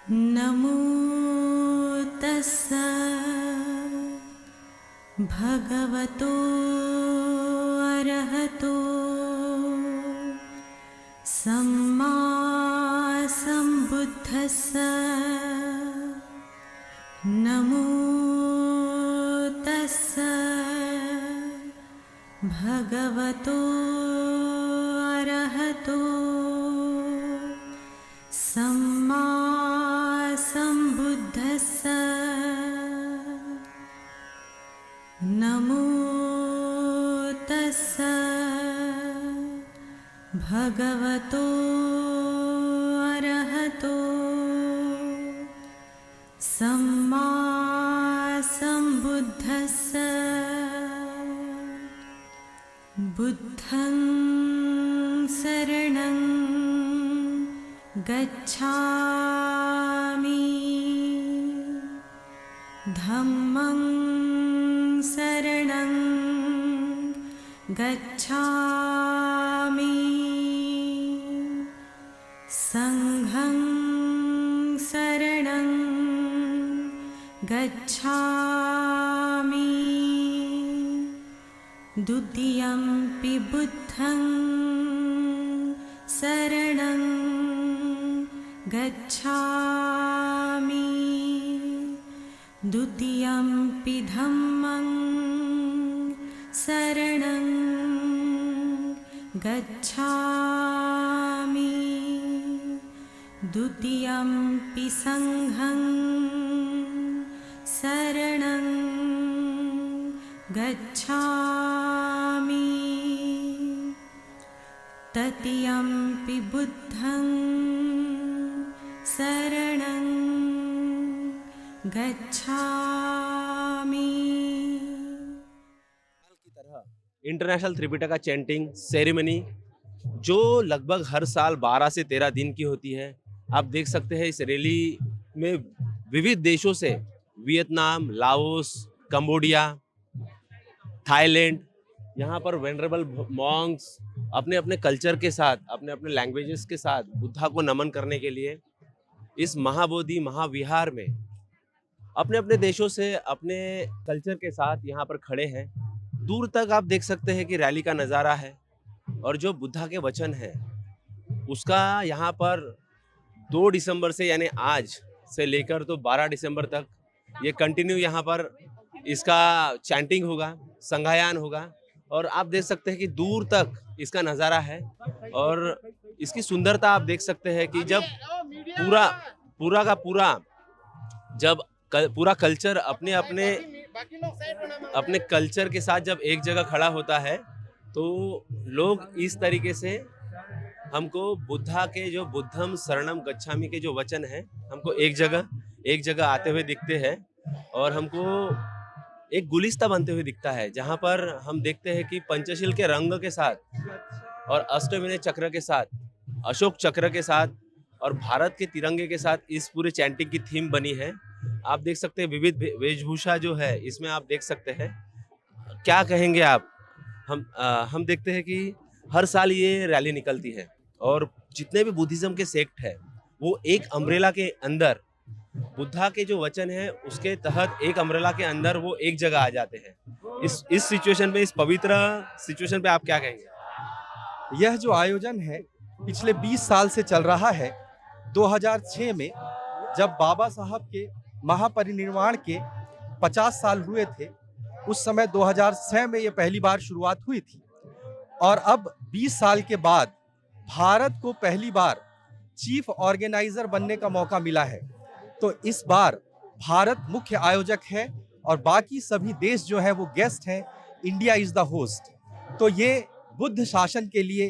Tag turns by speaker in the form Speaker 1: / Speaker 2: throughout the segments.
Speaker 1: नमो तस्स भगवतो अरहतो सम्मा सम्बुद्धस्स। नमो तस्स भगवतो अरहतो सम्मा सम्बुद्धस्स। नमो तस्स भगवतो अरहतो सम्मा सम्बुद्धस्स। बुद्धं शरणं गच्छामि, धम्मं शरणं गच्छामि, संघं शरणं गच्छामि, द्वितीयंपि बुद्धं शरणं गच्छामि, द्वितीयंपि धम्मं शरणं गच्छामि, द्वितीयंपि संघं शरणं गच्छामि, तृतीयंपि बुद्धं शरणं गच्छामि।
Speaker 2: की तरह इंटरनेशनल त्रिपिटका चैंटिंग सेरेमनी जो लगभग हर साल 12 से 13 दिन की होती है। आप देख सकते हैं इस रैली में विविध देशों से वियतनाम, लाओस, कंबोडिया, थाईलैंड, यहाँ पर वेनरेबल मॉन्क्स अपने अपने कल्चर के साथ, अपने अपने लैंग्वेजेस के साथ बुद्धा को नमन करने के लिए इस महाबोधि महाविहार में अपने अपने देशों से अपने कल्चर के साथ यहाँ पर खड़े हैं। दूर तक आप देख सकते हैं कि रैली का नज़ारा है और जो बुद्धा के वचन है उसका यहाँ पर 2 दिसंबर से यानी आज से लेकर तो 12 दिसंबर तक ये कंटिन्यू यहाँ पर इसका चैंटिंग होगा, संगायन होगा और आप देख सकते हैं कि दूर तक इसका नज़ारा है। और इसकी सुंदरता आप देख सकते हैं कि जब पूरा पूरा का पूरा जब पूरा कल्चर अपने अपने अपने कल्चर के साथ जब एक जगह खड़ा होता है तो लोग इस तरीके से हमको बुद्धा के जो बुद्धम शरणम गच्छामि के जो वचन है हमको एक जगह आते हुए दिखते हैं और हमको एक गुलिस्ता बनते हुए दिखता है, जहाँ पर हम देखते हैं कि पंचशील के रंग के साथ और अष्टविनय चक्र के साथ, अशोक चक्र के साथ और भारत के तिरंगे के साथ इस पूरे चैंटिंग की थीम बनी है। आप देख सकते हैं विविध वेशभूषा जो है इसमें आप देख सकते हैं। क्या कहेंगे आप? हम देखते हैं कि हर साल ये रैली निकलती है और जितने भी बुद्धिज्म के सेक्ट है वो एक अम्ब्रेला के अंदर बुद्धा के जो वचन है उसके तहत एक अम्ब्रेला के अंदर वो एक जगह आ जाते हैं। इस सिचुएशन पे, इस पवित्र सिचुएशन पे आप क्या कहेंगे?
Speaker 3: यह जो आयोजन है पिछले 20 साल से चल रहा है। 2006 में जब बाबा साहब के महापरिनिर्वाण के 50 साल हुए थे, उस समय 2006 में यह पहली बार शुरुआत हुई थी और अब 20 साल के बाद भारत को पहली बार चीफ ऑर्गेनाइजर बनने का मौका मिला है। तो इस बार भारत मुख्य आयोजक है और बाकी सभी देश जो है वो गेस्ट हैं। India is the host. तो ये बुद्ध शासन के लिए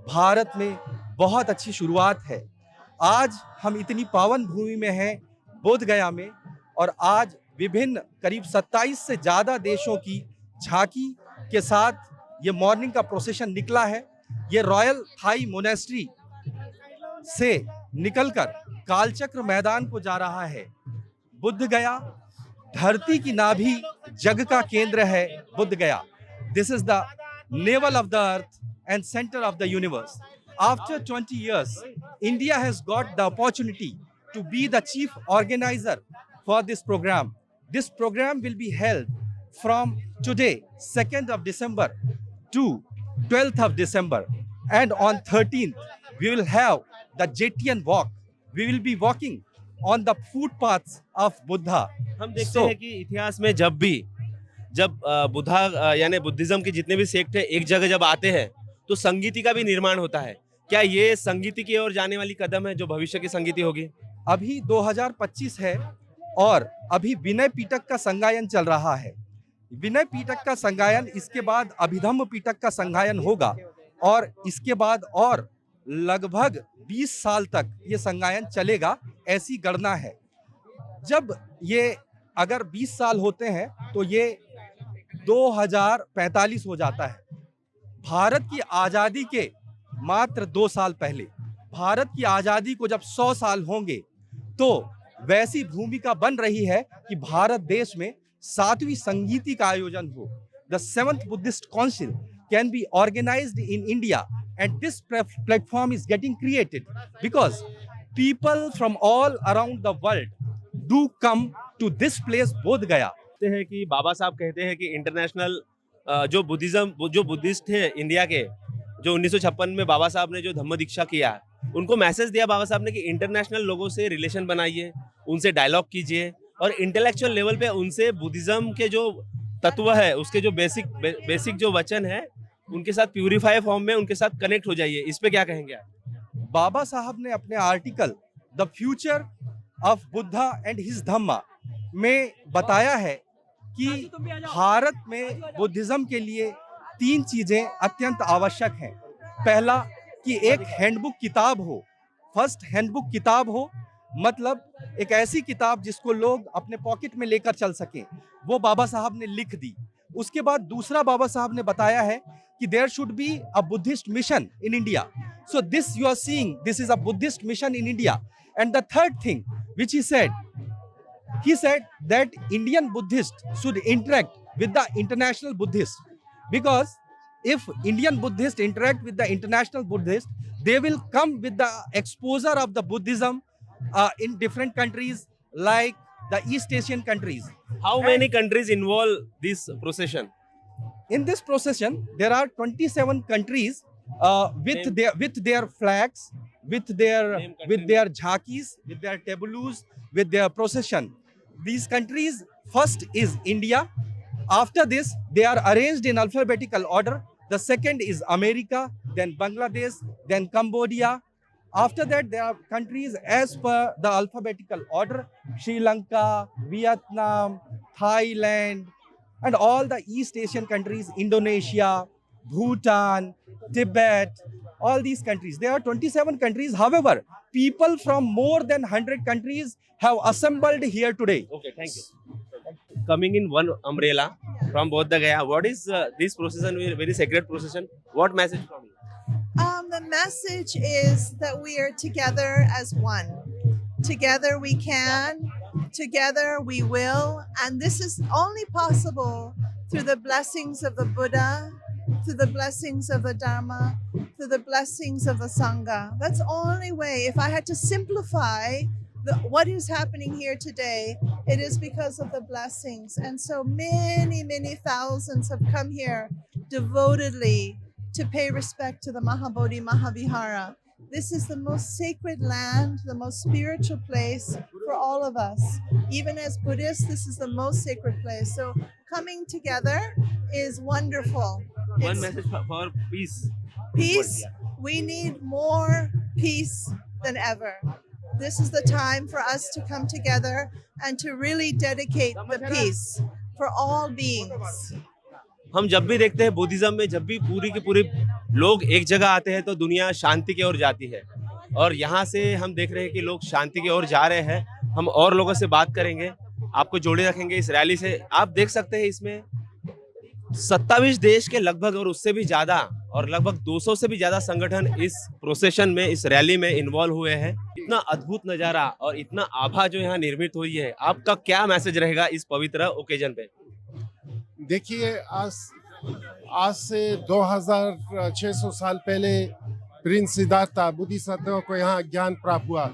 Speaker 3: भारत में बहुत अच्छी शुरुआत है। आज हम इतनी पावन भूमि में हैं, बोध गया में, और आज विभिन्न करीब 27 से ज़्यादा देशों की झांकी के साथ ये मॉर्निंग का प्रोसेशन निकला है। ये रॉयल थाई मोनेस्ट्री से निकलकर कालचक्र मैदान को जा रहा है। बुद्ध गया धरती की नाभि, जग का केंद्र है बुद्ध गया। This is the navel of the earth and center of the universe. After 20 years, India has got the opportunity to be the chief organizer for this program. This program will be held from today, 2nd of December to 12th of December. And on 13th, we will have the Jetian walk. We will be walking on the footpaths of Buddha.
Speaker 2: हम देखते
Speaker 3: So-
Speaker 2: हैं कि इतिहास में जब बुद्धा यानी Buddhism के जितने भी सेक्ट है एक जगह जब आते हैं तो संगीति का भी निर्माण होता है। क्या ये संगीति की ओर जाने वाली कदम है जो भविष्य की संगीति होगी?
Speaker 3: अभी 2025 है और अभी विनय पिटक का संगायन चल रहा है। विनय पिटक का संगायन, इसके बाद अभिधम्म पिटक का संगायन होगा और इसके बाद और लगभग 20 साल तक ये संगायन चलेगा, ऐसी गणना है। जब ये अगर 20 साल होते हैं तो ये 2045 हो जाता है। भारत की आज़ादी के मात्र 2 साल पहले, भारत की आज़ादी को जब 100 साल होंगे तो वैसी भूमिका बन रही है कि भारत देश में 7वीं संगीति का आयोजन हो। The 7th Buddhist council can be organised in India and this platform is getting created because people from all around the world do come to this place Bodh Gaya.
Speaker 2: कहते हैं कि बाबा साहब कहते हैं कि इंटरनेशनल जो बुद्धिस्ट है इंडिया के, जो 1956 में बाबा साहब ने जो धम्म दीक्षा किया, उनको मैसेज दिया बाबा साहब ने कि इंटरनेशनल लोगों से रिलेशन बनाइए, उनसे डायलॉग कीजिए और इंटेलेक्चुअल लेवल पे उनसे बुद्धिज्म के जो तत्व है, उसके जो बेसिक जो वचन है, उनके साथ प्यूरिफाई फॉर्म में उनके साथ कनेक्ट हो जाइए। इस पे क्या कहेंगे आप?
Speaker 3: बाबा साहब ने अपने article the future of Buddha and his Dhamma में बताया है कि भारत में बुद्धिज्म के लिए 3 चीजें अत्यंत आवश्यक हैं। पहला कि एक हैंडबुक किताब हो, फर्स्ट हैंडबुक किताब हो, मतलब एक ऐसी किताब जिसको लोग अपने पॉकेट में लेकर चल सकें, वो बाबा साहब ने लिख दी। उसके बाद दूसरा बाबा साहब ने बताया है कि there should be a Buddhist mission in India. So this you are seeing, this is a Buddhist mission in India. And the third thing which he said that Indian Buddhists should interact with the international Buddhists, because if Indian Buddhists interact with the international Buddhists, they will come with the exposure of the Buddhism in different countries like the East Asian countries.
Speaker 2: How many countries involve this procession?
Speaker 3: In this procession, there are 27 countries with their flags, with their jhakis, with their tableaus, with their procession. These countries, first is India. After this, they are arranged in alphabetical order. The second is America, then Bangladesh, then Cambodia. After that, there are countries as per the alphabetical order: Sri Lanka, Vietnam, Thailand, and all the East Asian countries, Indonesia, Bhutan, Tibet, all these countries. There are 27 countries. However, people from more than 100 countries have assembled here today.
Speaker 2: Okay, thank you. Coming in one umbrella from Bodh Gaya, what is this procession? Very sacred procession. What message from you?
Speaker 4: The message is that we are together as one. Together we can, together we will, and this is only possible through the blessings of the Buddha, through the blessings of the Dharma, through the blessings of the Sangha. That's the only way. If I had to simplify what is happening here today, it is because of the blessings. And so many thousands have come here devotedly to pay respect to the Mahabodhi Mahavihara. This is the most sacred land, the most spiritual place for all of us. Even as Buddhists, this is the most sacred place. So coming together is wonderful.
Speaker 2: One
Speaker 4: It's
Speaker 2: message for peace.
Speaker 4: peace. We need more peace than ever. This is the time for us to come together and to really dedicate the peace for all beings.
Speaker 2: हम जब भी देखते हैं Buddhism में, जब भी पूरी की पूरी लोग एक जगह आते हैं तो दुनिया शांति की ओर जाती है, और यहाँ से हम देख रहे हैं कि लोग शांति की ओर जा रहे हैं। हम और लोगों से बात करेंगे, आपको जोड़े रखेंगे इस रैली से। आप देख सकते हैं इसमें 27 देश के लगभग और उससे भी ज्यादा, और लगभग 200 से भी ज्यादा संगठन इस प्रोसेशन में, इस रैली में इन्वॉल्व हुए हैं। इतना अद्भुत नजारा और इतना आभा जो यहाँ निर्मित हुई है, आपका क्या मैसेज रहेगा इस पवित्र ओकेजन पे?
Speaker 5: देखिए, आज से 2600 साल पहले प्रिंस सिद्धार्थ बुद्धि को यहाँ ज्ञान प्राप्त हुआ।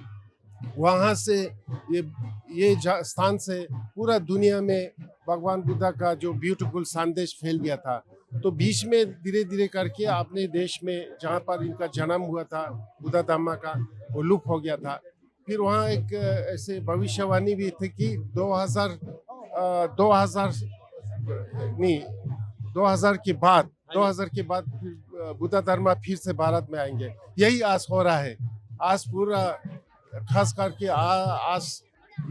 Speaker 5: वहाँ से ये स्थान से पूरा दुनिया में भगवान बुद्धा का जो ब्यूटीफुल संदेश फैल गया था। तो बीच में धीरे धीरे करके अपने देश में जहाँ पर इनका जन्म हुआ था बुद्धा धम्मा का, वो लुप्त हो गया था। फिर वहाँ एक ऐसे भविष्यवाणी भी थी कि 2000 के बाद फिर बुद्धा धर्म फिर से भारत में आएंगे। यही आस हो रहा है। आज पूरा खास करके आज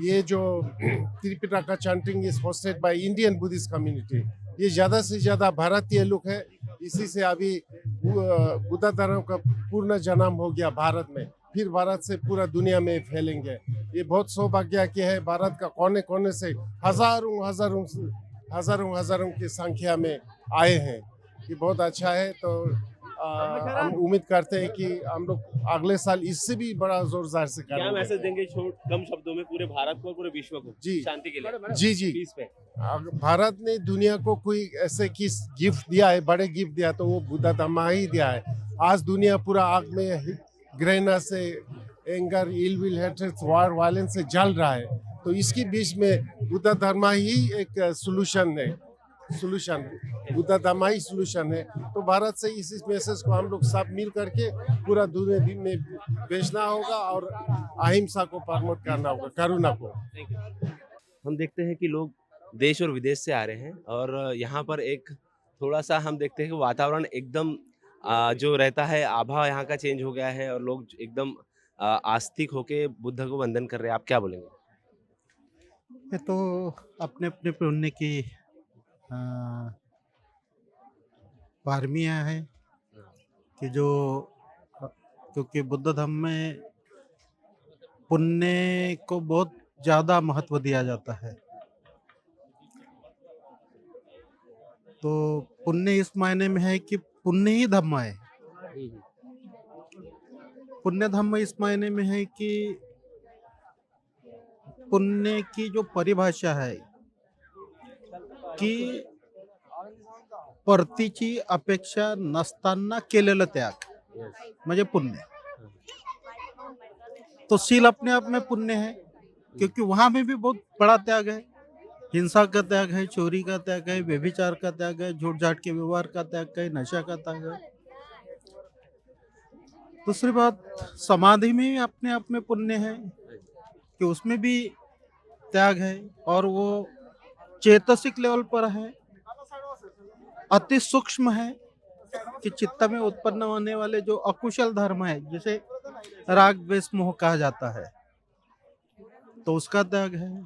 Speaker 5: ये जो Tripitaka chanting is hosted by Indian Buddhist community, ये ज़्यादा से ज़्यादा भारतीय लोग हैं। इसी से अभी बुद्ध धर्म का पूर्ण जन्म हो गया भारत में, फिर भारत से पूरा दुनिया में फैलेंगे। ये बहुत सौभाग्य के है। भारत का कोने कोने से हजारों की संख्या में आए हैं। ये बहुत अच्छा है। तो हम उम्मीद करते हैं कि हम लोग अगले साल इससे भी बड़ा जोरदार से
Speaker 2: क्या
Speaker 5: करेंगे।
Speaker 2: मैसेज देंगे कम शब्दों में पूरे भारत को और पूरे विश्व को
Speaker 5: जी।
Speaker 2: शांति के लिए?
Speaker 5: जी
Speaker 2: पीस पे।
Speaker 5: भारत ने दुनिया को कोई ऐसे किस गिफ्ट दिया है, बड़े गिफ्ट दिया, तो वो बुद्ध धम्मा ही दिया है। आज दुनिया पूरा आग में घृणा से, anger, ill will, hatred, war, violence से जल रहा है। तो इसके बीच में बुद्ध धर्म ही एक सोल्यूशन है। बुद्ध धर्म ही सोल्यूशन है। तो भारत से इस मैसेज को हम लोग सब मिल करके पूरा दुनिया में बेचना होगा और अहिंसा को प्रमोट करना होगा, करुणा को।
Speaker 2: हम देखते हैं कि लोग देश और विदेश से आ रहे हैं और यहाँ पर एक थोड़ा सा हम देखते हैं कि वातावरण एकदम जो रहता है, आभा यहाँ का चेंज हो गया है और लोग एकदम आस्तिक होके बुद्ध को वंदन कर रहे हैं। आप क्या बोलेंगे?
Speaker 6: ये तो अपने अपने पुण्य की पारमियाँ हैं कि जो क्योंकि बुद्ध धर्म में पुण्य को बहुत ज़्यादा महत्व दिया जाता है। तो पुण्य इस मायने में है कि पुण्य ही धम्म है। पुण्य धम्म इस मायने में है कि पुण्य की जो परिभाषा है की परतीची अपेक्षा नसताना केलेलं त्याग म्हणजे पुण्य। तो शील अपने आप में पुण्य है, क्योंकि वहां में भी बहुत बड़ा त्याग है। हिंसा का त्याग है, चोरी का त्याग है, व्यभिचार का त्याग है, झूठ झाट के व्यवहार का त्याग है, नशा का त्याग है। दूसरी बात, समाधि में अपने आप में पुण्य है कि उसमें भी त्याग है और वो चेतसिक लेवल पर है, अति सूक्ष्म है कि चित्त में उत्पन्न होने वाले जो अकुशल धर्म है, जिसे राग द्वेष मोह कहा जाता है, तो उसका त्याग है।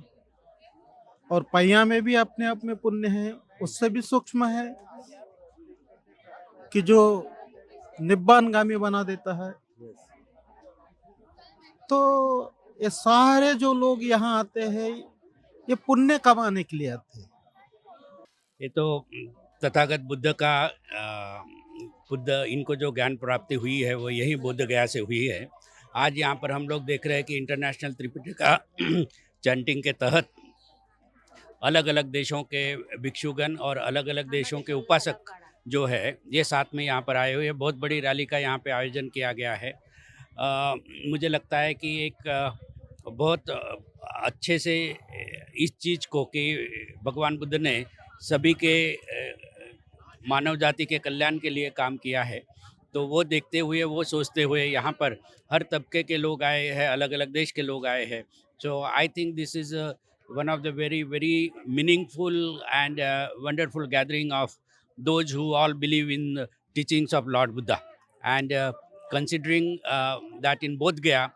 Speaker 6: और पैया में भी अपने आप में पुण्य है, उससे भी सूक्ष्म है कि जो निब्बानगामी बना देता है। तो ये सारे जो लोग यहाँ आते हैं, ये पुण्य कमाने के लिए आते हैं।
Speaker 7: ये तो तथागत बुद्ध का बुद्ध इनको जो ज्ञान प्राप्ति हुई है वो यही बोध गया से हुई है। आज यहाँ पर हम लोग देख रहे हैं कि इंटरनेशनल त्रिपिटका चैंटिंग के तहत अलग अलग देशों के भिक्षुगण और अलग अलग देशों के उपासक जो है ये साथ में यहाँ पर आए हुए हैं। बहुत बड़ी रैली का यहाँ पे आयोजन किया गया है। मुझे लगता है कि एक बहुत अच्छे से इस चीज़ को कि भगवान बुद्ध ने सभी के मानव जाति के कल्याण के लिए काम किया है, तो वो देखते हुए, वो सोचते हुए यहाँ पर हर तबके के लोग आए हैं, अलग अलग देश के लोग आए हैं। So I think this is one of the very very meaningful and wonderful gathering of those who all believe in the teachings of Lord Buddha. And considering that in Bodh Gaya,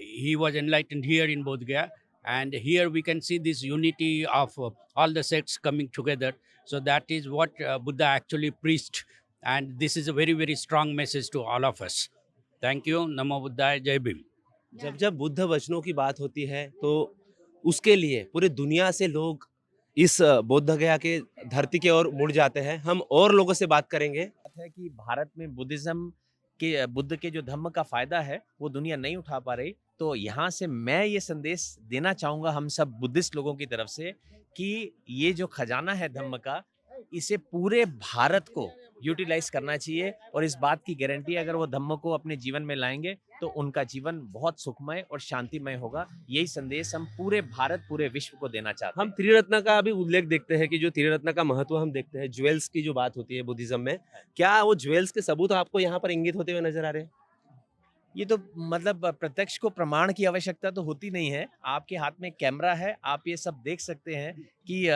Speaker 7: he was enlightened here in Bodh Gaya, and here we can see this unity of all the sects coming together. So that is what Buddha actually preached, and this is a very, very strong message to all of us. Thank you. Namo Buddhaya. Jai Bhim.
Speaker 2: जब जब बुद्ध वचनों की बात होती है तो उसके लिए पूरी दुनिया से लोग इस बोध गया के धरती की ओर मुड़ जाते हैं। हम और लोगों से बात करेंगे।
Speaker 8: है कि भारत में बुद्धिज्म के बुद्ध के जो धम्म का फायदा है वो दुनिया नहीं उठा पा रही। तो यहाँ से मैं ये संदेश देना चाहूँगा हम सब बुद्धिस्ट लोगों की तरफ से कि ये जो खजाना है धम्म का, इसे पूरे भारत को यूटिलाइज करना चाहिए और इस बात की गारंटी अगर वो धम्म को अपने जीवन में लाएंगे तो उनका जीवन बहुत सुखमय और शांतिमय होगा। यही संदेश हम पूरे भारत पूरे विश्व को देना चाहते हैं।
Speaker 2: हम त्रिरत्न का भी उल्लेख देखते हैं कि जो त्रिरत्न का महत्व हम देखते हैं, ज्वेल्स की जो बात होती है बुद्धिज्म में, क्या वो ज्वेल्स के सबूत आपको यहाँ पर इंगित होते हुए नजर आ रहे हैं?
Speaker 8: ये तो मतलब प्रत्यक्ष को प्रमाण की आवश्यकता तो होती नहीं है। आपके हाथ में कैमरा है, आप ये सब देख सकते हैं कि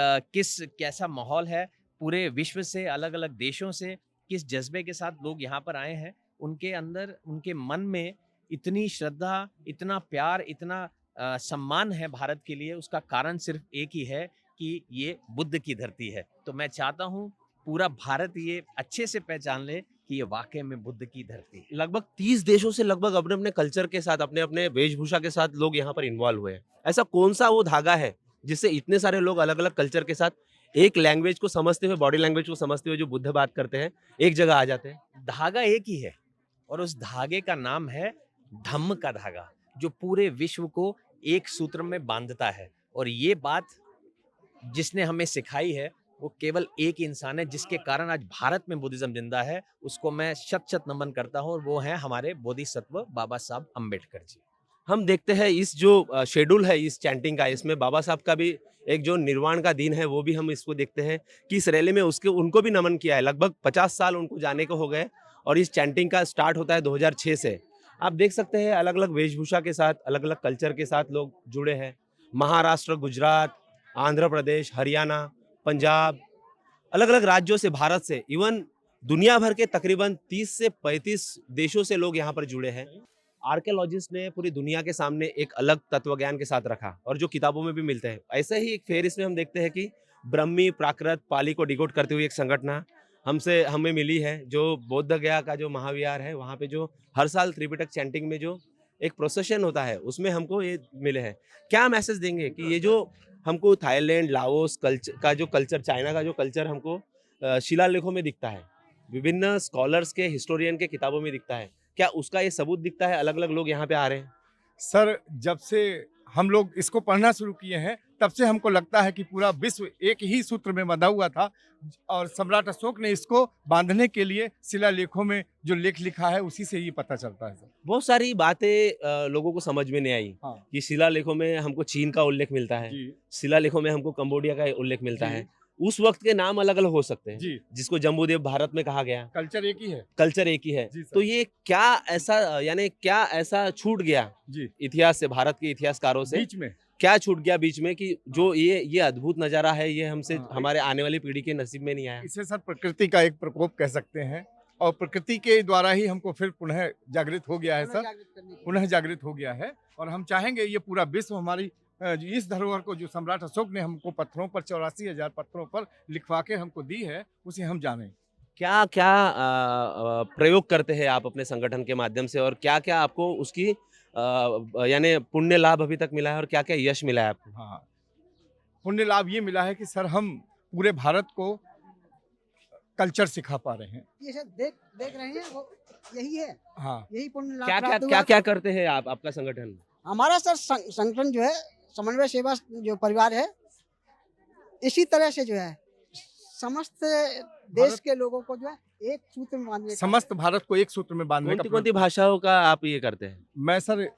Speaker 8: कैसा माहौल है। पूरे विश्व से, अलग अलग देशों से किस जज्बे के साथ लोग यहाँ पर आए हैं। उनके अंदर, उनके मन में इतनी श्रद्धा, इतना प्यार, इतना सम्मान है भारत के लिए। उसका कारण सिर्फ एक ही है कि ये बुद्ध की धरती है। तो मैं चाहता हूँ पूरा भारत ये अच्छे से पहचान ले कि ये वाकई में बुद्ध की धरती है।
Speaker 2: लगभग 30 देशों से लगभग अपने अपने कल्चर के साथ, अपने अपने वेशभूषा के साथ लोग यहाँ पर इन्वॉल्व हुए हैं। ऐसा कौन सा वो धागा है जिससे इतने सारे लोग अलग अलग कल्चर के साथ एक लैंग्वेज को समझते हुए, बॉडी लैंग्वेज को समझते हुए जो बुद्ध बात करते हैं, एक जगह आ जाते हैं?
Speaker 8: धागा एक ही है और उस धागे का नाम है धम्म का धागा, जो पूरे विश्व को एक सूत्र में बांधता है। और ये बात जिसने हमें सिखाई है वो केवल एक इंसान है, जिसके कारण आज भारत में बुद्धिज्म जिंदा है। उसको मैं शत शत नमन करता हूँ और वो है हमारे बोधिसत्व बाबा साहब अम्बेडकर जी।
Speaker 2: हम देखते हैं इस जो शेड्यूल है इस चैंटिंग का, इसमें बाबा साहब का भी एक जो निर्वाण का दिन है वो भी हम इसको देखते हैं कि इस रैली में उनको भी नमन किया है। लगभग 50 साल उनको जाने को हो गए और इस चैंटिंग का स्टार्ट होता है 2006 से। आप देख सकते हैं अलग अलग वेशभूषा के साथ, अलग अलग कल्चर के साथ लोग जुड़े हैं। महाराष्ट्र, गुजरात, आंध्र प्रदेश, हरियाणा, पंजाब, अलग अलग राज्यों से, भारत से, इवन दुनिया भर के तकरीबन 30 से 35 देशों से लोग यहाँ पर जुड़े हैं। आर्कियोलॉजिस्ट ने पूरी दुनिया के सामने एक अलग तत्वज्ञान के साथ रखा और जो किताबों में भी मिलते हैं। ऐसे ही एक फेरिस में हम देखते हैं कि ब्रह्मी, प्राकृत, पाली को डिकोड करते हुए एक संगठन हमें मिली है, जो बोध गया का जो महाविहार है वहाँ पे जो हर साल त्रिपिटक चैंटिंग में जो एक प्रोसेशन होता है उसमें हमको ये मिले हैं। क्या मैसेज देंगे कि ये जो हमको थाईलैंड, लाओस का जो कल्चर, चाइना का जो कल्चर हमको शिलालेखों में दिखता है, विभिन्न स्कॉलर्स के, हिस्टोरियन के किताबों में दिखता है, क्या उसका ये सबूत दिखता है? अलग अलग लोग यहाँ पे आ रहे हैं।
Speaker 9: सर, जब से हम लोग इसको पढ़ना शुरू किए हैं तब से हमको लगता है कि पूरा विश्व एक ही सूत्र में बंधा हुआ था और सम्राट अशोक ने इसको बांधने के लिए शिलालेखों में जो लेख लिखा है उसी से ये पता चलता है। सर,
Speaker 2: बहुत सारी बातें लोगों को समझ में नहीं आई।
Speaker 9: हाँ।
Speaker 2: कि शिलालेखों में हमको चीन का उल्लेख मिलता है,
Speaker 9: जी
Speaker 2: शिलालेखों में हमको कंबोडिया का उल्लेख मिलता
Speaker 9: जी।
Speaker 2: है। उस वक्त के नाम अलग अलग हो सकते हैं,
Speaker 9: जी,
Speaker 2: जिसको जम्बूद्वीप भारत में कहा गया,
Speaker 9: कल्चर एक ही है।
Speaker 2: कल्चर एक ही है।
Speaker 9: जी सर।
Speaker 2: तो ये क्या ऐसा छूट गया
Speaker 9: जी,
Speaker 2: इतिहास से, भारत के इतिहासकारों से
Speaker 9: बीच में
Speaker 2: क्या छूट गया बीच में कि जो ये अद्भुत नजारा है ये हमसे,
Speaker 9: हाँ।
Speaker 2: हमारे आने वाली पीढ़ी के नसीब में नहीं आया?
Speaker 9: इसे सर प्रकृति का एक प्रकोप कह सकते हैं और प्रकृति के द्वारा ही हमको फिर पुनः जागृत हो गया है सर, पुनः जागृत हो गया है। और हम चाहेंगे ये पूरा विश्व हमारी इस धरोहर को जो सम्राट अशोक ने हमको पत्थरों पर 84,000 पत्थरों पर लिखवा के हमको दी है उसे हम जानें।
Speaker 2: क्या क्या प्रयोग करते हैं आप अपने संगठन के माध्यम से और क्या क्या आपको उसकी यानी पुण्य लाभ अभी तक मिला है और क्या क्या यश मिला है आपको?
Speaker 9: हाँ, पुण्य लाभ ये मिला है कि सर हम पूरे भारत को कल्चर सिखा पा रहे हैं।
Speaker 10: ये सब देख रहे हैं, वो यही है,
Speaker 9: हाँ,
Speaker 10: यही पुण्य लाभ
Speaker 2: क्या क्या
Speaker 10: प्राप्त
Speaker 2: क्या
Speaker 10: हुआ।
Speaker 2: क्या करते हैं आप, आपका संगठन?
Speaker 10: हमारा सर संगठन जो है समन्वय सेवा जो परिवार है, इसी तरह से जो है समस्त देश के लोगों को जो है एक सूत्र में बांधने का।
Speaker 9: समस्त भारत को एक सूत्र में बांधने का
Speaker 2: कौन सी भाषाओं का आप ये करते हैं?
Speaker 9: मैं सर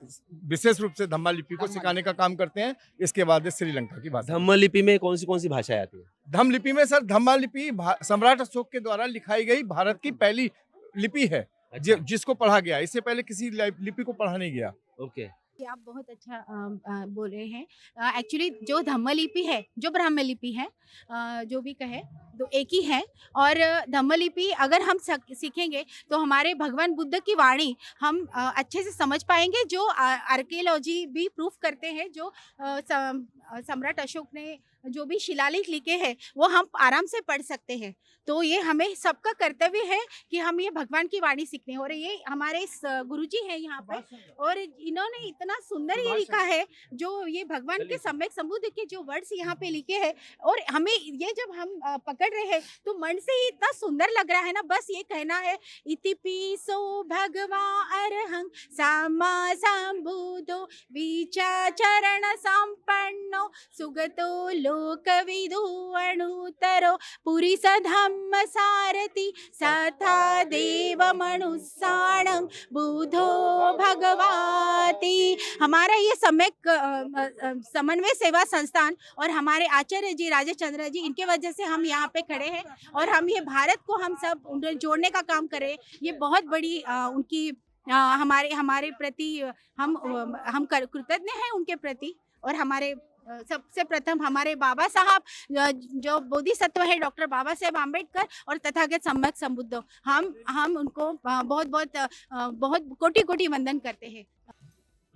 Speaker 9: विशेष रूप से धम्मा लिपि को सिखाने का काम करते हैं। इसके बाद श्रीलंका की भाषा।
Speaker 2: धम्म लिपि में कौन सी भाषाएं आती है?
Speaker 9: धम्म लिपि में सर धम्मा लिपि सम्राट अशोक के द्वारा लिखाई गई भारत की पहली लिपि है।
Speaker 2: अच्छा।
Speaker 9: जिसको पढ़ा गया, इससे पहले किसी लिपि को पढ़ा नहीं गया।
Speaker 2: ओके।
Speaker 11: कि आप बहुत अच्छा बोल रहे हैं। एक्चुअली जो धम्म लिपि है, जो ब्राह्मी लिपि है, जो भी कहे तो एक ही है। और धम्म लिपि अगर हम सीखेंगे तो हमारे भगवान बुद्ध की वाणी हम अच्छे से समझ पाएंगे, जो आर्कियोलॉजी भी प्रूफ करते हैं। जो सम्राट अशोक ने जो भी शिलालेख लिखे हैं वो हम आराम से पढ़ सकते हैं। तो ये हमें सबका कर्तव्य है कि हम ये भगवान की वाणी सीखने। और ये हमारे गुरुजी हैं यहाँ पे और इन्होंने इतना इतना सुंदर ये लिखा है, जो ये भगवान के सम्यक संबुद्ध के जो वर्ड्स यहाँ पे लिखे हैं, और हमें ये जब हम पकड़ रहे हैं तो मन से ही इतना सुंदर लग रहा है ना। बस ये कहना है, इति पिसो भगवा अरहं सम्मा संबुद्धो विचाचरण संपन्नो सुगतो लोकविदु अणुतरो पुरी धम्म सारथि सथा देव मनुष्याणं बुधो भगवाति। हमारा ये सम्यक समन्वय सेवा संस्थान और हमारे आचार्य जी राजेश चंद्र जी, इनके वजह से हम यहाँ पे खड़े हैं और हम ये भारत को हम सब जोड़ने का काम करें। ये बहुत बड़ी उनकी हमारे प्रति हम कृतज्ञ हैं उनके प्रति। और हमारे सबसे प्रथम हमारे बाबा साहब जो बोधिसत्व है, डॉक्टर बाबा साहेब आम्बेडकर और तथागत सम्यक संबुद्ध, हम उनको बहुत कोटि कोटि वंदन करते हैं।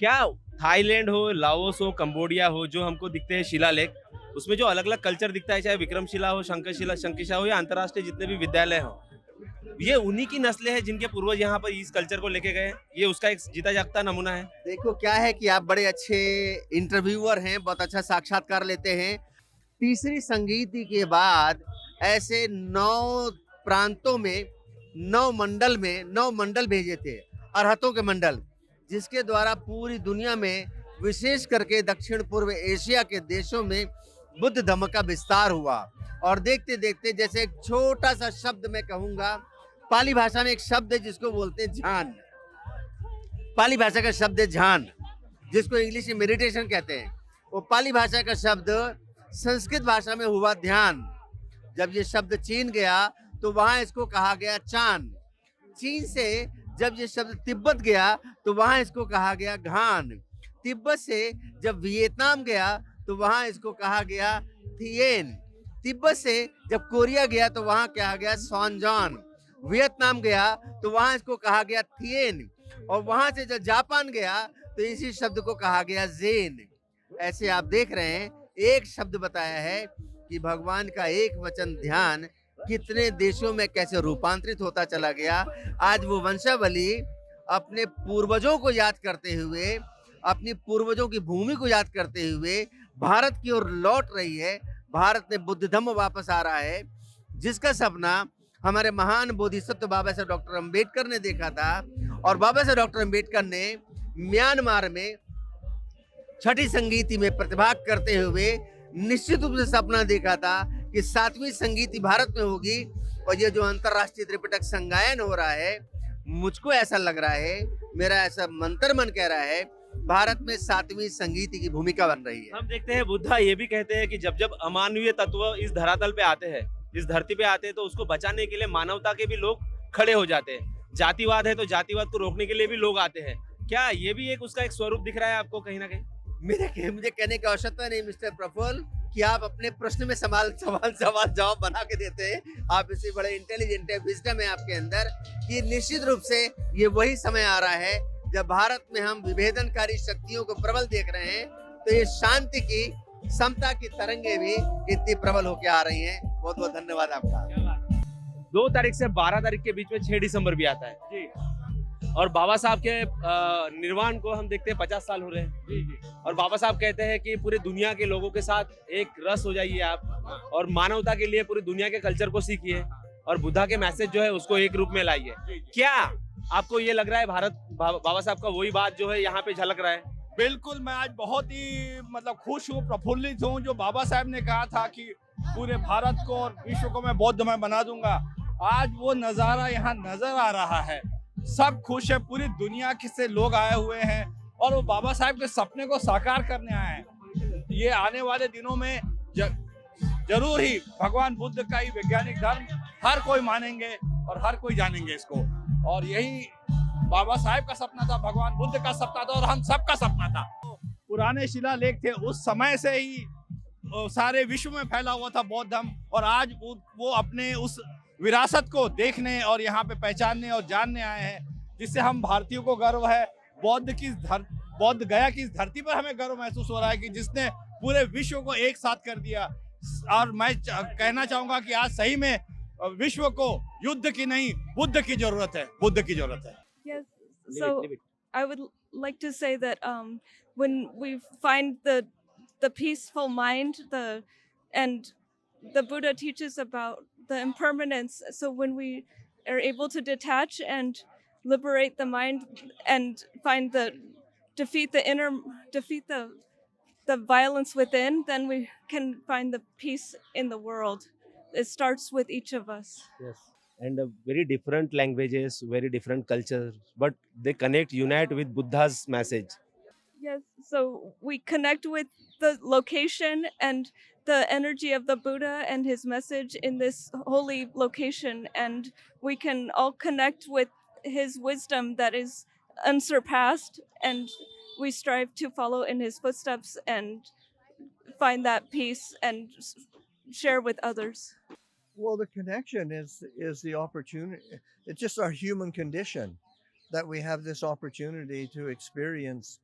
Speaker 2: क्या थाईलैंड हो, लाओस हो, कंबोडिया हो, जो हमको दिखते हैं शिलालेख, उसमें जो अलग अलग कल्चर दिखता है, चाहे विक्रमशिला हो, शंखशिला हो या अंतर्राष्ट्रीय जितने भी विद्यालय हो, ये उन्हीं की नस्लें हैं जिनके पूर्वज यहाँ पर इस कल्चर को लेके गए। ये उसका एक जीता जागता नमूना है।
Speaker 12: देखो क्या है कि आप बड़े अच्छे इंटरव्यूअर हैं, बहुत अच्छा साक्षात्कार लेते हैं। तीसरी संगीति के बाद ऐसे 9 प्रांतों में 9 मंडल भेजे थे, अरहतों के मंडल, जिसके द्वारा पूरी दुनिया में विशेष करके दक्षिण पूर्व एशिया के देशों में बुद्ध धम्म का विस्तार हुआ। और देखते देखते, जैसे एक छोटा सा शब्द मैं कहूंगा, पाली भाषा में एक शब्द है जिसको बोलते हैं ध्यान। पाली भाषा का शब्द है ध्यान, जिसको इंग्लिश में मेडिटेशन कहते हैं। वो पाली भाषा का शब्द संस्कृत भाषा में हुआ ध्यान। जब ये शब्द चीन गया तो वहां इसको कहा गया चान। चीन से जब ये शब्द तिब्बत गया तो वहां इसको कहा गया घान। तिब्बत से जब वियतनाम गया तो वहां इसको कहा गया थिएन। तिब्बत से जब कोरिया गया तो वहां कहा गया सॉनजॉन। वियतनाम गया तो वहां इसको कहा गया थिएन। और वहां से जब जापान गया तो इसी शब्द को कहा गया ज़ेन। ऐसे आप देख रहे हैं, एक शब्द बताया है कि भगवान का एक वचन ध्यान कितने देशों में कैसे रूपांतरित होता चला गया। आज वो वंशावली अपने पूर्वजों को याद करते हुए, अपनी पूर्वजों की भूमि को याद करते हुए भारत की ओर लौट रही है। भारत में बुद्ध धम्म वापस आ रहा है, जिसका सपना हमारे महान बोधिसत्व बाबा साहब डॉक्टर अंबेडकर ने देखा था। और बाबा साहब डॉक्टर अंबेडकर ने म्यांमार में छठी संगीति में प्रतिभाग करते हुए निश्चित रूप से सपना देखा था कि 7वीं संगीति भारत में होगी। और ये जो अंतर्राष्ट्रीय त्रिपिटक संगायन हो रहा है, मुझको ऐसा लग रहा है, मेरा ऐसा मन कह रहा है, भारत में 7वीं संगीति की भूमिका बन रही है।
Speaker 2: हम देखते हैं बुद्धा ये भी कहते हैं कि जब जब अमानवीय तत्व इस धरातल पे आते हैं, इस धरती पे आते हैं, तो उसको बचाने के लिए मानवता के भी लोग खड़े हो जाते हैं। जातिवाद है तो जातिवाद को रोकने के लिए भी लोग आते हैं। क्या ये भी एक उसका एक स्वरूप दिख रहा है आपको कहीं ना कहीं?
Speaker 12: मुझे कहने की आवश्यकता नहीं मिस्टर प्रफुल्ल कि आप अपने प्रश्न में सवाल जवाब बना के देते हैं। आप इसी बड़े इंटेलिजेंट है, विजडम है आपके अंदर कि निश्चित रूप से ये वही समय आ रहा है जब भारत में हम विभेदनकारी शक्तियों को प्रबल देख रहे हैं, तो ये शांति की, समता की तरंगे भी इतनी प्रबल होकर आ रही हैं। बहुत बहुत धन्यवाद आपका।
Speaker 2: 2 तारीख से 12 तारीख के बीच में 6 दिसंबर भी आता है जी। और बाबा साहब के निर्वाण को हम देखते हैं 50 साल हो रहे हैं जी। और बाबा साहब कहते हैं कि पूरी दुनिया के लोगों के साथ एक रस हो जाइए आप, और मानवता के लिए पूरी दुनिया के कल्चर को सीखिए, और बुद्धा के मैसेज जो है उसको एक रूप में लाइए। क्या आपको ये लग रहा है बाबा साहब का वही बात जो है यहाँ पे झलक रहा है?
Speaker 9: बिल्कुल, मैं आज बहुत ही खुश हूँ, प्रफुल्लित हूँ। जो बाबा साहब ने कहा था कि पूरे भारत को और विश्व को मैं बौद्धमय बना दूंगा, आज वो नज़ारा यहाँ नजर आ रहा है। सब खुश है, पूरी दुनिया से लोग आए हुए हैं और वो बाबा साहब के सपने को साकार करने आए हैं। ये आने वाले दिनों में जरूर ही भगवान बुद्ध का ही वैज्ञानिक धर्म हर कोई मानेंगे और हर कोई जानेंगे इसको। और यही बाबा साहब का सपना था, भगवान बुद्ध का सपना था और हम सबका सपना था। पुराने शिलालेख थे, उस समय से ही सारे विश्व में फैला हुआ था बौद्ध धर्म, और आज वो अपने उस विरासत को देखने और यहाँ पे पहचानने और जानने आए हैं, जिससे हम भारतीयों को गर्व है। बौद्ध गया की इस धरती पर हमें गर्व महसूस हो रहा है कि जिसने पूरे विश्व को एक साथ कर दिया। और मैं कहना चाहूंगा कि आज सही में विश्व को युद्ध की नहीं, बुद्ध की जरूरत है, बुद्ध की जरूरत है।
Speaker 13: Yes, so I would like to say that when we find the peaceful mind, and the Buddha teaches about the impermanence. So when we are able to detach and liberate the mind and defeat the violence within, then we can find the peace in the world. It starts with each of us.
Speaker 2: Yes. And very different languages, very different cultures, but they connect, unite with Buddha's message.
Speaker 13: Yes, so we connect with the location and the energy of the Buddha and his message in this holy location, and we can all connect with his wisdom that is unsurpassed, and we strive to follow in his footsteps and find that peace and share with others.
Speaker 14: Well, the connection is the opportunity. It's just our human condition that we have this opportunity to experience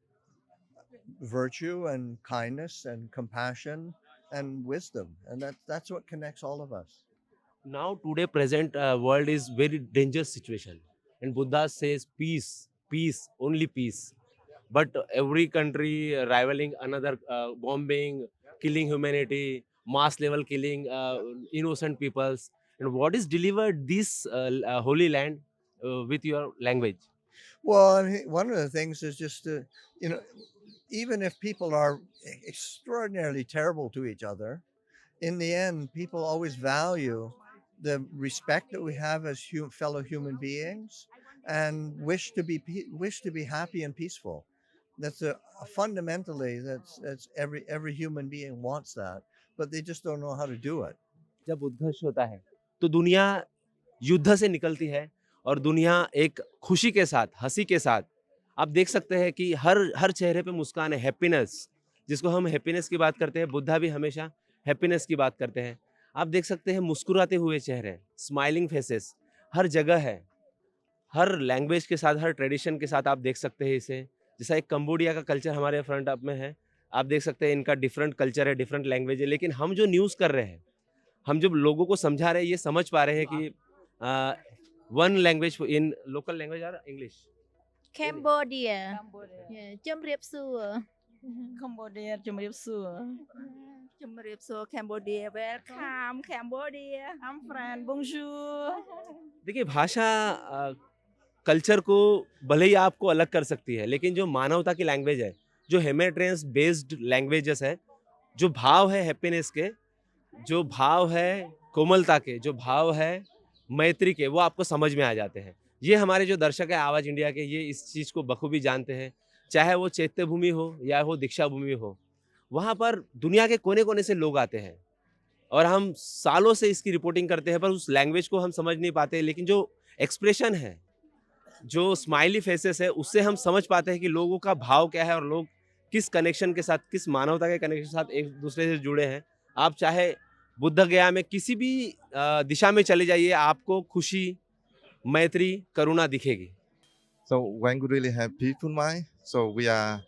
Speaker 14: virtue and kindness and compassion and wisdom, and that's what connects all of us.
Speaker 2: Now, today, present world is very dangerous situation, and Buddha says peace, peace, only peace. But every country rivaling another, bombing, killing humanity, mass level killing innocent peoples. And what is delivered this holy land with your language?
Speaker 14: Well, I mean, one of the things is just to, you know, even if people are extraordinarily terrible to each other, in the end, people always value the respect that we have as fellow human beings, and wish to be happy and peaceful. That's fundamentally that's every human being wants that, but they just don't know how to do it.
Speaker 2: जब उद्घर्ष होता है तो दुनिया युद्ध से निकलती है और दुनिया एक खुशी के साथ, हंसी के साथ, आप देख सकते हैं कि हर चेहरे पे मुस्कान है, हैप्पीनेस, जिसको हम हैप्पीनेस की बात करते हैं, बुद्धा भी हमेशा हैप्पीनेस की बात करते हैं। आप देख सकते हैं मुस्कुराते हुए चेहरे, स्माइलिंग फेसेस हर जगह है, हर लैंग्वेज के साथ, हर ट्रेडिशन के साथ आप देख सकते हैं इसे। जैसा एक कंबोडिया का कल्चर हमारे फ्रंट अप में है, आप देख सकते हैं इनका डिफरेंट कल्चर है, डिफरेंट लैंग्वेज है, लेकिन हम जो न्यूज़ कर रहे हैं, हम जब लोगों को समझा रहे हैं, ये समझ पा रहे हैं कि one language in local language or English.
Speaker 15: Cambodia. Yeah, Chum Riep Su.
Speaker 16: Cambodia, Chum Riep Su.
Speaker 15: Chum Riep Su, Cambodia. Welcome, Cambodia.
Speaker 16: I'm friend, bonjour.
Speaker 2: देखिए भाषा कल्चर को भले ही आपको अलग कर सकती है, लेकिन जो मानवता की लैंग्वेज है, जो हेमेट्रेंस बेस्ड लैंग्वेजेस है, जो भाव है हैप्पीनेस के, जो भाव है कोमलता के, जो भाव है मैत्री के, वो आपको समझ में आ जाते हैं। ये हमारे जो दर्शक है आवाज़ इंडिया के, ये इस चीज़ को बखूबी जानते हैं, चाहे वो चैत्य भूमि हो या वो दीक्षा भूमि हो। वहाँ पर दुनिया के कोने कोने से लोग आते हैं और हम सालों से इसकी रिपोर्टिंग करते हैं, पर उस लैंग्वेज को हम समझ नहीं पाते, लेकिन जो एक्सप्रेशन है, जो स्माइली फेसेस है, उससे हम समझ पाते हैं कि लोगों का भाव क्या है और लोग किस कनेक्शन के साथ, किस मानवता के कनेक्शन के साथ एक दूसरे से जुड़े हैं। आप चाहे बुद्ध गया में किसी भी दिशा में चले जाइए, आपको खुशी, मैत्री, करुणा दिखेगी।
Speaker 17: So when we really have peaceful mind, so we are,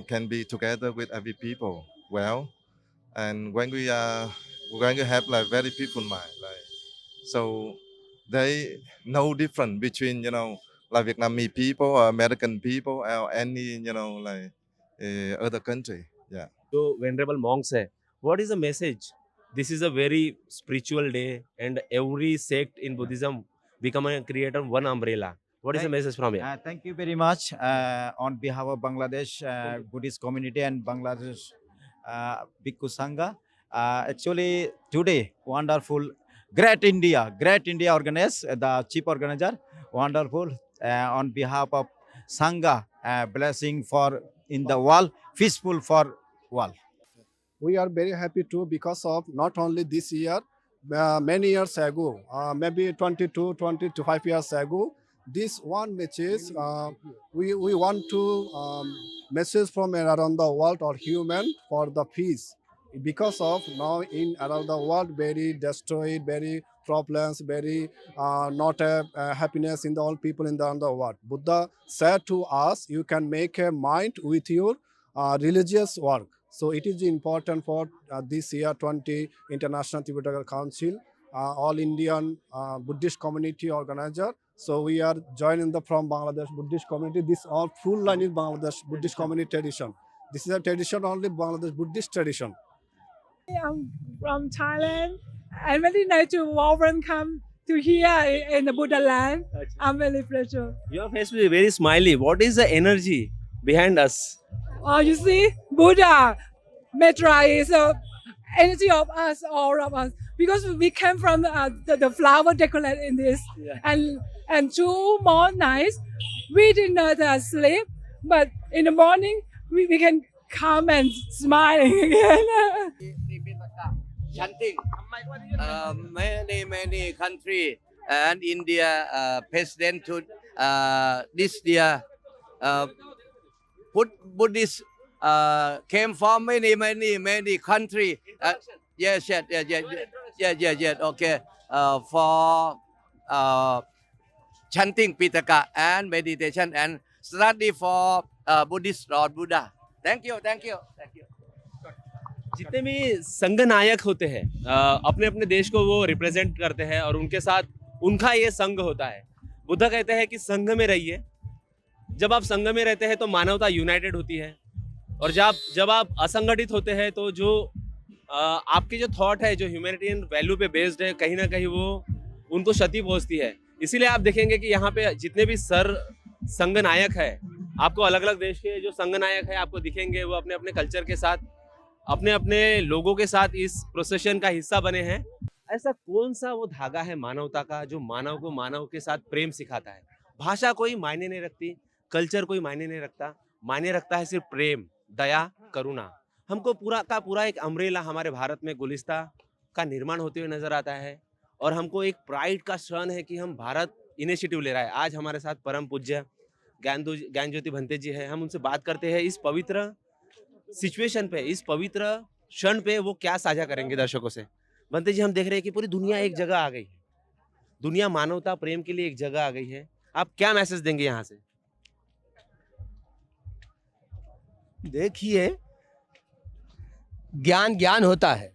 Speaker 17: can be together with every people well, and when we have like very peaceful mind, like so they no different between like Vietnamese people or American people or any other country. Yeah.
Speaker 2: So venerable monks है, what is the message? This is a very spiritual day, and every sect in Buddhism become a creator one umbrella. What is the message from here?
Speaker 18: Thank you very much on behalf of Bangladesh Buddhist community and Bangladesh Bhikkhu Sangha. Actually, today, wonderful, Great India organized, the chief organizer, wonderful. On behalf of Sangha, blessing for in the world, peaceful for world.
Speaker 19: We are very happy too because of not only this year, many years ago, maybe 25 years ago, this one message we want to message from around the world or human for the peace, because of now in around the world very destroyed, very problems, very not happiness in the all people in the world. Buddha said to us, you can make a mind with your religious work. So it is important for this year 20 International Theoretical Council, All Indian Buddhist Community Organizer, So we are joining from Bangladesh Buddhist community. This all full line is Bangladesh Buddhist community tradition. This is a tradition only Bangladesh Buddhist tradition.
Speaker 20: I'm from Thailand. I'm very nice to welcome to here in the Buddha land. I'm very pleasure.
Speaker 2: Your face will be very smiley. What is the energy behind us?
Speaker 20: Oh, you see, Buddha, Metta is the energy of us, all of us, because we came from the flower decorated in this, and 2 more nights we did not sleep, but in the morning we can come and smiling again.
Speaker 12: Chanting. Many country and India president to this year Buddhist came from many country. Yes. Okay. For chanting Pitaka and meditation and study for Buddhist Lord Buddha. Thank you.
Speaker 2: जितने भी संघ नायक होते हैं अपने अपने देश को वो रिप्रेजेंट करते हैं और उनके साथ उनका ये संघ होता है। बुद्ध कहते हैं कि संघ में रहिए। जब आप संघ में रहते हैं तो मानवता यूनाइटेड होती है, और जब आप असंगठित होते हैं तो जो आपके जो थॉट है, जो ह्यूमैनिटेरियन वैल्यू पे बेस्ड है, कहीं ना कहीं वो उनको क्षति पहुंचती है। इसीलिए आप देखेंगे कि यहाँ पे जितने भी संघ नायक है, आपको अलग अलग देश के जो संघ नायक है आपको दिखेंगे, वो अपने अपने कल्चर के साथ, अपने अपने लोगों के साथ इस प्रोसेशन का हिस्सा बने हैं। ऐसा कौन सा वो धागा है मानवता का जो मानव को मानव के साथ प्रेम सिखाता है? भाषा कोई मायने नहीं रखती, कल्चर कोई मायने नहीं रखता, मायने रखता है सिर्फ प्रेम, दया, करुणा। हमको पूरा का पूरा एक अम्ब्रेला हमारे भारत में गुलिस्ता का निर्माण होते हुए नजर आता है, और हमको एक प्राइड का क्षण है कि हम भारत इनिशिएटिव ले रहा है। आज हमारे साथ परम पूज्य ज्ञान ज्योति भंते जी है। हम उनसे बात करते हैं इस पवित्र सिचुएशन पे, इस पवित्र क्षण पे वो क्या साझा करेंगे दर्शकों से। भंते जी, हम देख रहे हैं कि पूरी दुनिया एक जगह आ गई है, दुनिया मानवता प्रेम के लिए एक जगह आ गई है। आप क्या मैसेज देंगे यहाँ से?
Speaker 21: देखिए, ज्ञान होता है,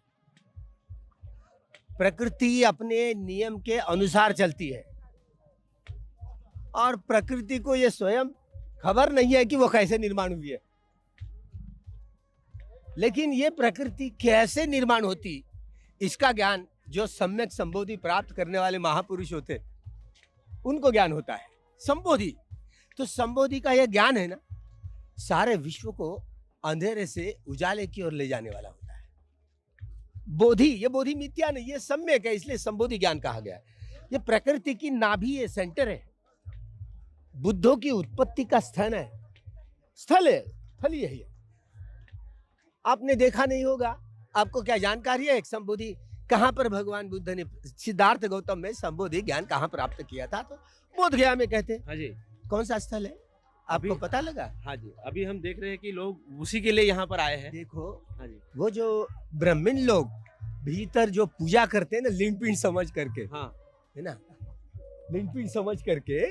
Speaker 21: प्रकृति अपने नियम के अनुसार चलती है, और प्रकृति को ये स्वयं खबर नहीं है कि वो कैसे निर्माण हुई है। लेकिन ये प्रकृति कैसे निर्माण होती, इसका ज्ञान जो सम्यक संबोधि प्राप्त करने वाले महापुरुष होते उनको ज्ञान होता है। संबोधि तो संबोधि का यह ज्ञान है ना, सारे विश्व को अंधेरे से उजाले की ओर ले जाने वाला होता है। बोधि, ये बोधि मिथ्या नहीं, ये सम्यक है, इसलिए संबोधि ज्ञान कहा गया है। ये प्रकृति की नाभि है, सेंटर है, बुद्धों की उत्पत्ति का स्थल है, स्थल यही है। आपने देखा नहीं होगा, आपको क्या जानकारी है? एक संबोधि कहाँ पर भगवान बुद्ध ने सिद्धार्थ गौतम में संबोधि ज्ञान कहाँ प्राप्त किया था? तो बोध गया में कहते।
Speaker 2: हाँ जी।
Speaker 21: कौन सा स्थल है आपको पता लगा?
Speaker 2: हाँ जी, अभी हम देख रहे हैं कि लोग उसी के लिए यहाँ पर आए हैं।
Speaker 21: देखो,
Speaker 2: हाँ जी,
Speaker 21: वो जो ब्राह्मण लोग भीतर जो पूजा करते हैं ना, लिंग पिंड समझ करके,
Speaker 2: हाँ
Speaker 21: है ना, लिंग पिंड समझ करके,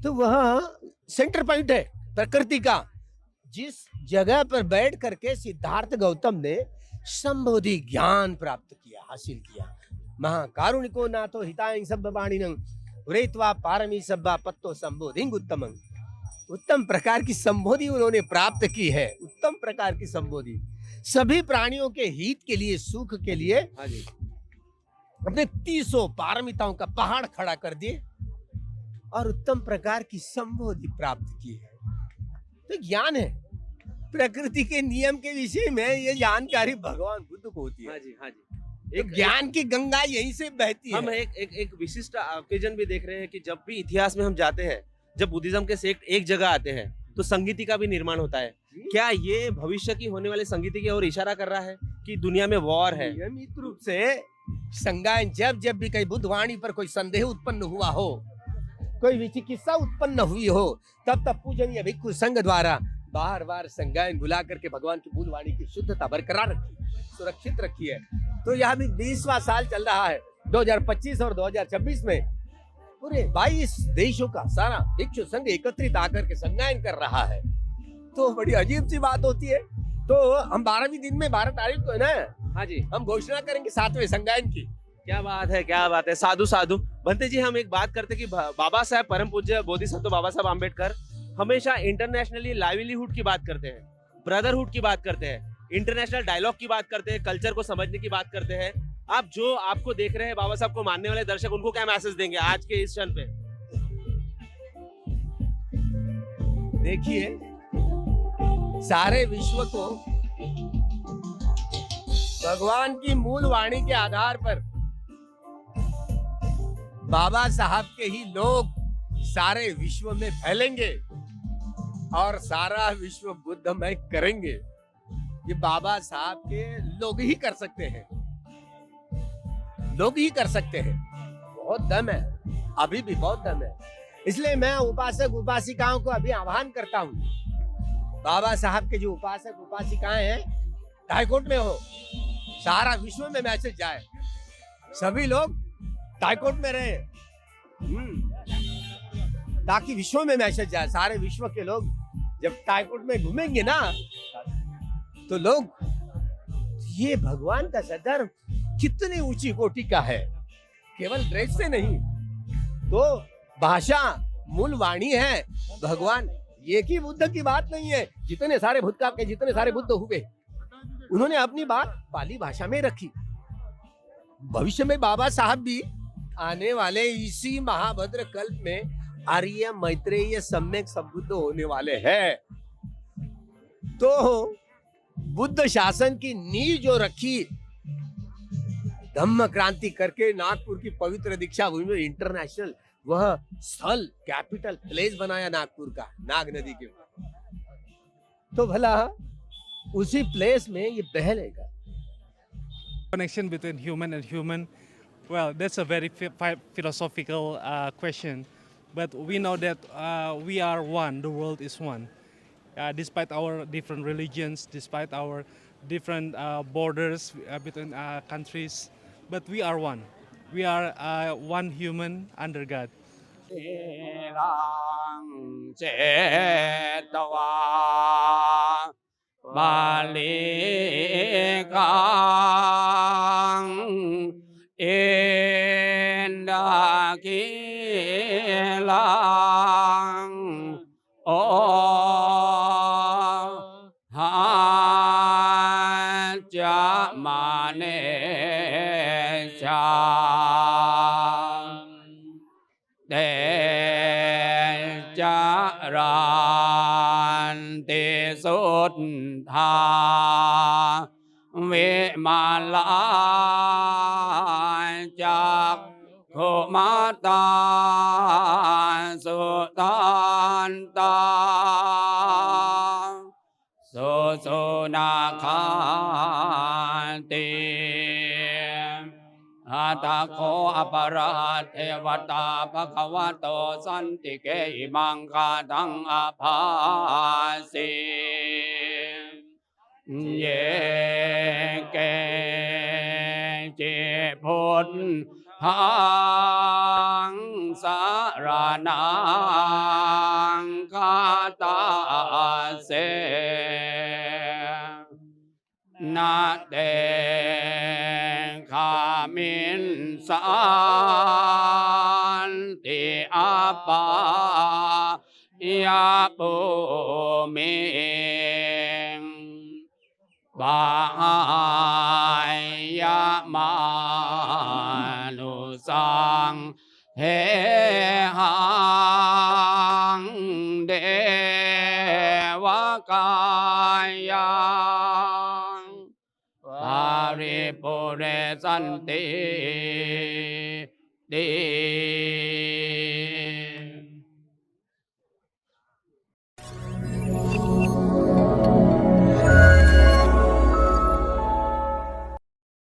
Speaker 21: तो वह सेंटर पॉइंट है प्रकृति का, जिस जगह पर बैठ करके सिद्धार्थ गौतम ने संबोधि ज्ञान प्राप्त किया, हासिल किया। महाकारुणिको नाथो हितायं सब्बवाणिनं उरेत्वा पारमी सब्बा पत्तो संबोधिं उत्तमं। उत्तम प्रकार की संबोधि उन्होंने प्राप्त की है, उत्तम प्रकार की संबोधि, सभी प्राणियों के हित के लिए, सुख के लिए अपने 300 पारमिताओं का पहाड़ खड़ा कर दिए और उत्तम प्रकार की संबोधि प्राप्त की है। तो ज्ञान है, प्रकृति के नियम के विषय में ये जानकारी भगवान बुद्ध को होती है।
Speaker 2: हाँ जी।
Speaker 21: एक ज्ञान की गंगा यहीं से बहती है।
Speaker 2: हम एक विशिष्ट ओकेजन भी देख रहे हैं कि जब भी इतिहास में हम जाते हैं, जब बुद्धिज्म के सेक्ट एक जगह आते हैं तो संगीति का भी निर्माण होता है। क्या ये भविष्य की होने वाली संगीति की ओर इशारा कर रहा है कि दुनिया में वॉर है?
Speaker 21: नियमित रूप से संगायन, जब भी कहीं बुद्धवाणी पर कोई संदेह उत्पन्न हुआ हो, कोई विचिकित्सा उत्पन्न हुई हो, तब पूजनीय भिक्षु संघ द्वारा बार संगायन बुला करके भगवान की मूल वाणी की शुद्धता बरकरार रखी, सुरक्षित रखी है। तो यह भी 20वां साल चल रहा है, 2025 और 2026 में पूरे 22 देशों का सारा भिक्षु संघ एकत्रित आकर के संगायन कर रहा है। तो बड़ी अजीब सी बात होती है। तो हम 12वें दिन में 12 तारीख को है ना,
Speaker 2: हाँ जी,
Speaker 21: हम घोषणा करेंगे 7वें संगायन की।
Speaker 2: क्या बात है, साधु साधु। बनते जी, हम एक बात करते कि बाबा साहब परम पूज्य बोधिसत्व बाबा साहब आम्बेडकर हमेशा इंटरनेशनली लाइवलीहुड की बात करते हैं, ब्रदरहुड की बात करते हैं, इंटरनेशनल डायलॉग की बात करते हैं, कल्चर को समझने की बात करते हैं। आप जो आपको देख रहे हैं, बाबा साहब को मानने वाले दर्शक, उनको क्या मैसेज देंगे आज के इस क्षण पे?
Speaker 21: देखिए, सारे विश्व को भगवान की मूल वाणी के आधार पर बाबा साहब के ही लोग सारे विश्व में फैलेंगे और सारा विश्व बुद्धमय करेंगे। ये बाबा साहब के लोग ही कर सकते हैं, लोग ही कर सकते हैं। बहुत दम है, अभी भी बहुत दम है। इसलिए मैं उपासक उपासिकाओं को अभी आह्वान करता हूँ, बाबा साहब के जो उपासक उपासिकाएं हैं, हाईकोर्ट में हो, सारा विश्व में मैसेज जाए, सभी लोग हाईकोर्ट में रहे, ताकि विश्व में मैसेज जाए। सारे विश्व के लोग जब हाईकोर्ट में घूमेंगे ना, तो लोग, ये भगवान का सदर्भ कितनी ऊंची कोटि का है, केवल ड्रेस से नहीं, तो भाषा मूल वाणी है। भगवान एक ही बुद्ध की बात नहीं है, जितने सारे भूतकाल के जितने सारे बुद्ध हुए, उन्होंने अपनी बात पाली भाषा में रखी। भविष्य में बाबा साहब भी आने वाले इसी महाभद्र कल्प में आर्य मैत्रेय सम्यक संबुद्ध होने वाले हैं। तो बुद्ध शासन की नींव जो रखी, धम्म क्रांति करके नागपुर की पवित्र दीक्षा भूमि में इंटरनेशनल वह स्थल, कैपिटल प्लेस बनाया नागपुर का, नाग नदी के ऊपर, तो भला उसी प्लेस में ये पहलेगा।
Speaker 1: Connection between human and human, well, that's a very philosophical question, but we know that we are one, the world is one. Despite our different religions, despite our different borders between countries, but we are one. We are one human under God.
Speaker 7: Atako aparate vata bhagavato santike imang kadang apasi ye ke che phut hang saranang kata se na de Kamin santi apa ya buming bahaya manusang hehang dewa kaya Paripure santi